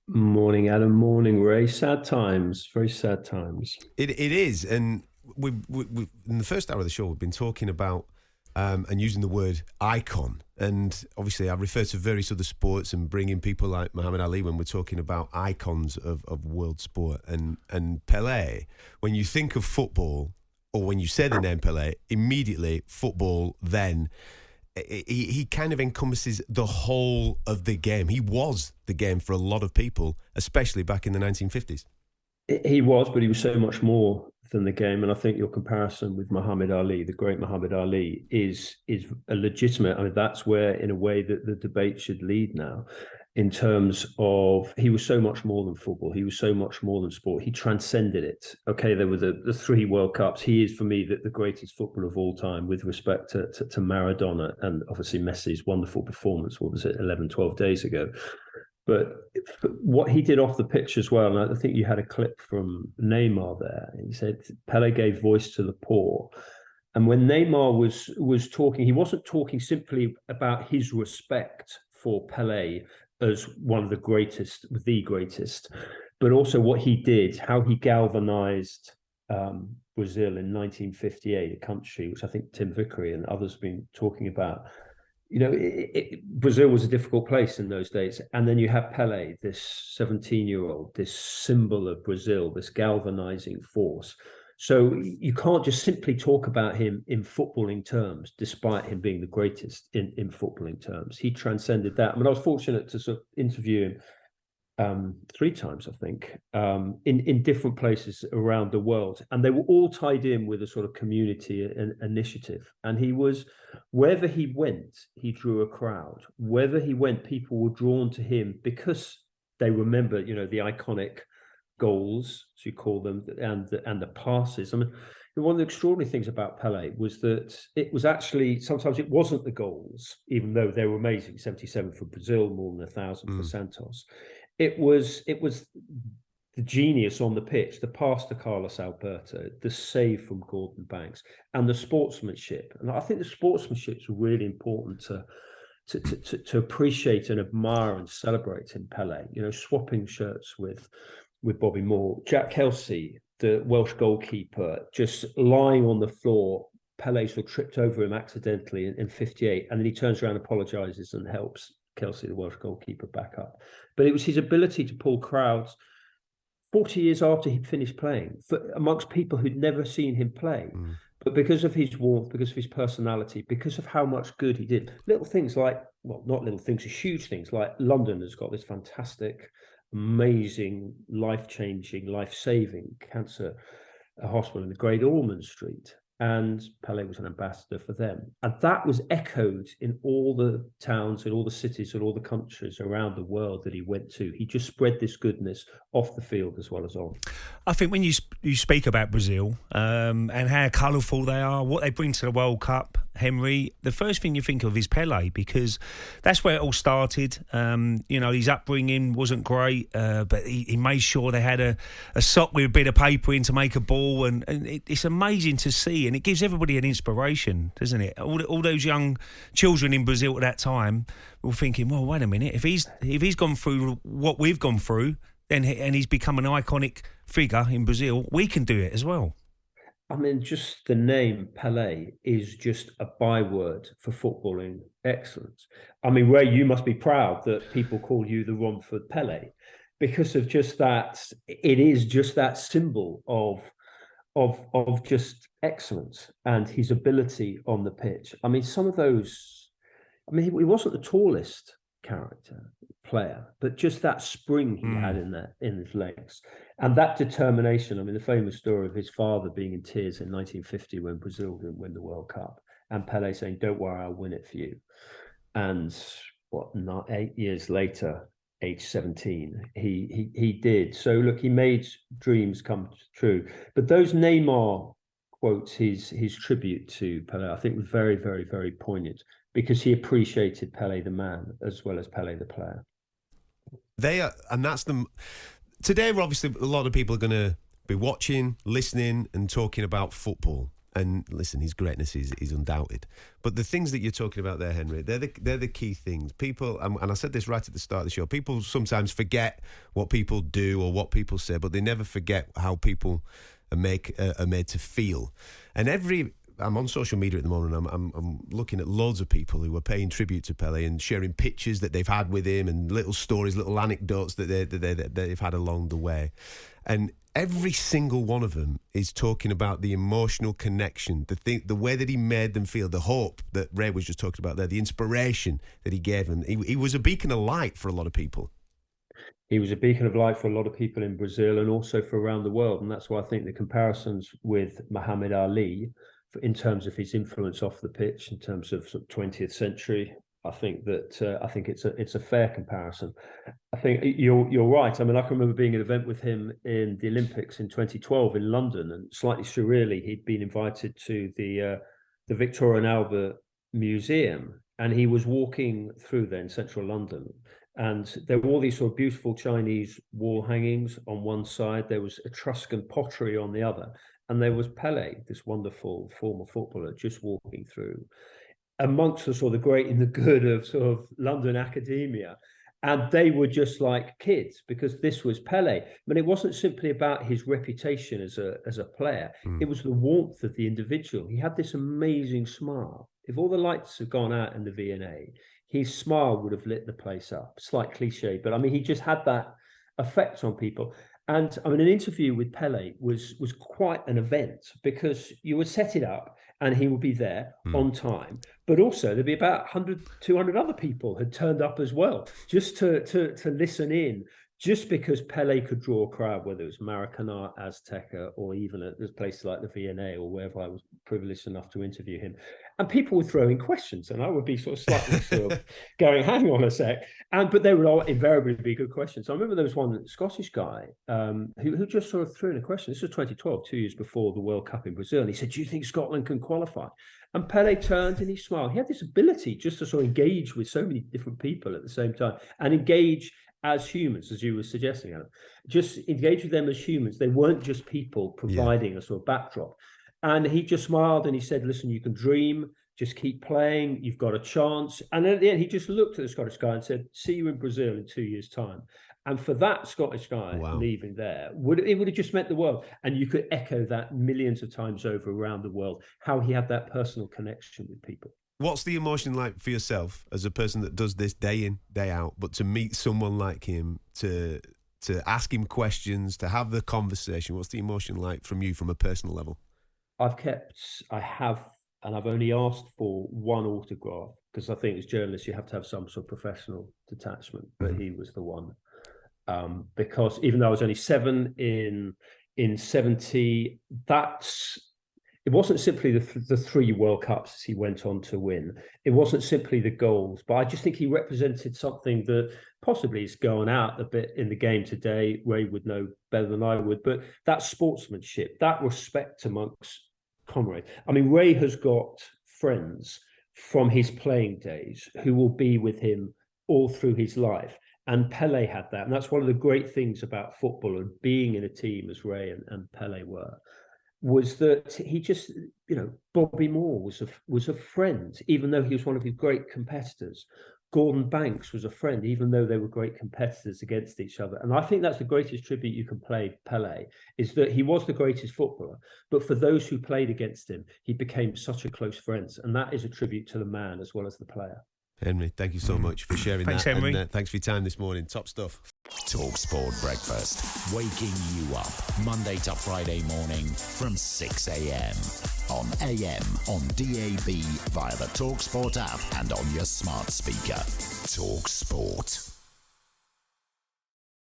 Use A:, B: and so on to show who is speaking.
A: Morning, Adam. Morning, Ray. Sad times, very sad times.
B: It is, and we in the first hour of the show we've been talking about and using the word icon, and obviously I refer to various other sports and bringing people like Muhammad Ali when we're talking about icons of world sport and Pelé. When you think of football, or when you say the name Pelé, immediately football. Then he kind of encompasses the whole of the game. He was the game for a lot of people, especially back in the 1950s.
A: He was, but he was so much more than the game. And I think your comparison with Muhammad Ali, the great Muhammad Ali, is a legitimate. I mean, that's where, in a way, that the debate should lead now, in terms of he was so much more than football. He was so much more than sport. He transcended it. Okay, there were the three World Cups. He is, for me, the greatest footballer of all time, with respect to Maradona and obviously Messi's wonderful performance. What was it, 11, 12 days ago? But what he did off the pitch as well, and I think you had a clip from Neymar there. He said Pele gave voice to the poor. And when Neymar was talking, he wasn't talking simply about his respect for Pele as one of the greatest, but also what he did, how he galvanized Brazil in 1958, a country which I think Tim Vickery and others have been talking about. Brazil was a difficult place in those days. And then you have Pele, this 17-year-old, this symbol of Brazil, this galvanizing force. So you can't just simply talk about him in footballing terms, despite him being the greatest in footballing terms. He transcended that. I mean, I was fortunate to sort of interview him three times, I think, in different places around the world. And they were all tied in with a sort of community initiative. And he was, wherever he went, he drew a crowd. Wherever he went, people were drawn to him because they remember, the iconic goals, as you call them, and the passes. I mean, one of the extraordinary things about Pele was that it was actually, sometimes it wasn't the goals, even though they were amazing, 77 for Brazil, more than 1,000 for Santos. It was the genius on the pitch, the pass to Carlos Alberto, the save from Gordon Banks, and the sportsmanship. And I think the sportsmanship is really important to appreciate and admire and celebrate in Pele. Swapping shirts with Bobby Moore, Jack Kelsey, the Welsh goalkeeper, just lying on the floor. Pele sort of tripped over him accidentally in 58, and then he turns around, apologizes, and helps Kelsey, the Welsh goalkeeper, back up. But it was his ability to pull crowds 40 years after he'd finished playing, amongst people who'd never seen him play. But because of his warmth, because of his personality, because of how much good he did, little things like, well, not little things, huge things like London has got this fantastic, amazing, life-changing, life-saving cancer hospital in the Great Ormond Street. And Pele was an ambassador for them. And that was echoed in all the towns, in all the cities, and all the countries around the world that he went to. He just spread this goodness off the field as well as on.
C: I think when you speak about Brazil and how colourful they are, what they bring to the World Cup, Henry, the first thing you think of is Pele, because that's where it all started. His upbringing wasn't great, but he made sure they had a sock with a bit of paper in to make a ball, and it's amazing to see, and it gives everybody an inspiration, doesn't it? All those young children in Brazil at that time were thinking, well, wait a minute, if he's gone through what we've gone through, and he's become an iconic figure in Brazil, we can do it as well.
A: I mean, just the name Pele is just a byword for footballing excellence. I mean, Ray, you must be proud that people call you the Romford Pele, because of just that. It is just that symbol of just excellence and his ability on the pitch. I mean, some of those. I mean, he wasn't the tallest player, but just that spring he had in his legs, and that determination. I mean, the famous story of his father being in tears in 1950 when Brazil didn't win the World Cup, and Pele saying, "Don't worry, I'll win it for you." And not 8 years later, age 17, he did. So look, he made dreams come true. But those Neymar quotes, his tribute to Pele, I think was very, very, very poignant, because he appreciated Pele the man as well as Pele the player.
B: They are, and that's them. Today, obviously, a lot of people are going to be watching, listening, and talking about football. And listen, his greatness is undoubted. But the things that you're talking about there, Henry, they're the key things. People, and I said this right at the start of the show, people sometimes forget what people do or what people say, but they never forget how people are made to feel. And I'm on social media at the moment, and I'm looking at loads of people who are paying tribute to Pele and sharing pictures that they've had with him and little stories, little anecdotes that they've had along the way. And every single one of them is talking about the emotional connection, the way that he made them feel, the hope that Ray was just talking about there, the inspiration that he gave them. He was a beacon of light for a lot of people.
A: He was a beacon of light for a lot of people in Brazil and also for around the world. And that's why I think the comparisons with Muhammad Ali, in terms of his influence off the pitch, in terms of 20th century, I think it's a fair comparison. I think you're right. I mean, I can remember being at an event with him in the Olympics in 2012 in London, and slightly surreally, he'd been invited to the Victoria and Albert Museum, and he was walking through there in central London. And there were all these sort of beautiful Chinese wall hangings on one side. There was Etruscan pottery on the other. And there was Pele, this wonderful former footballer, just walking through amongst the sort of great and the good of sort of London academia. And they were just like kids because this was Pele. But it wasn't simply about his reputation as a player. It was the warmth of the individual. He had this amazing smile. If all the lights had gone out in the V&A, his smile would have lit the place up. Slight cliche, but I mean, he just had that effect on people. And I mean, an interview with Pele was quite an event because you would set it up and he would be there on time. But also there'd be about 100, 200 other people had turned up as well, just to listen in, just because Pele could draw a crowd, whether it was Maracanã, Azteca, or even at places like the V&A or wherever I was privileged enough to interview him. And people would throw in questions, and I would be sort of slightly sort of going, hang on a sec. But they would all invariably be good questions. I remember there was one Scottish guy who just sort of threw in a question. This was 2012, 2 years before the World Cup in Brazil. And he said, do you think Scotland can qualify? And Pele turned and he smiled. He had this ability just to sort of engage with so many different people at the same time and engage as humans, as you were suggesting, Adam. Just engage with them as humans. They weren't just people providing a sort of backdrop. And he just smiled and he said, listen, you can dream, just keep playing, you've got a chance. And then at the end, he just looked at the Scottish guy and said, see you in Brazil in 2 years' time. And for that Scottish guy leaving there, it would have just meant the world. And you could echo that millions of times over around the world, how he had that personal connection with people.
B: What's the emotion like for yourself as a person that does this day in, day out, but to meet someone like him, to ask him questions, to have the conversation? What's the emotion like from you from a personal level? And I've only asked for one autograph because I think as journalists, you have to have some sort of professional detachment, but he was the one. Because even though I was only 7 in 70, it wasn't simply the 3 World Cups he went on to win. It wasn't simply the goals, but I just think he represented something that possibly is going out a bit in the game today. Ray would know better than I would, but that sportsmanship, that respect amongst comrades. I mean, Ray has got friends from his playing days who will be with him all through his life. And Pele had that. And that's one of the great things about football and being in a team as Ray and Pele were, was that he just, Bobby Moore was a friend, even though he was one of his great competitors. Gordon Banks was a friend, even though they were great competitors against each other. And I think that's the greatest tribute you can pay Pele, is that he was the greatest footballer, but for those who played against him, he became such a close friend. And that is a tribute to the man as well as the player. Henry, thank you so much for sharing
C: Thanks,
B: that.
C: Henry.
B: And thanks for your time this morning. Top stuff.
D: talkSPORT Breakfast, waking you up Monday to Friday morning from 6 a.m. on AM, on DAB, via the talkSPORT app and on your smart speaker. talkSPORT.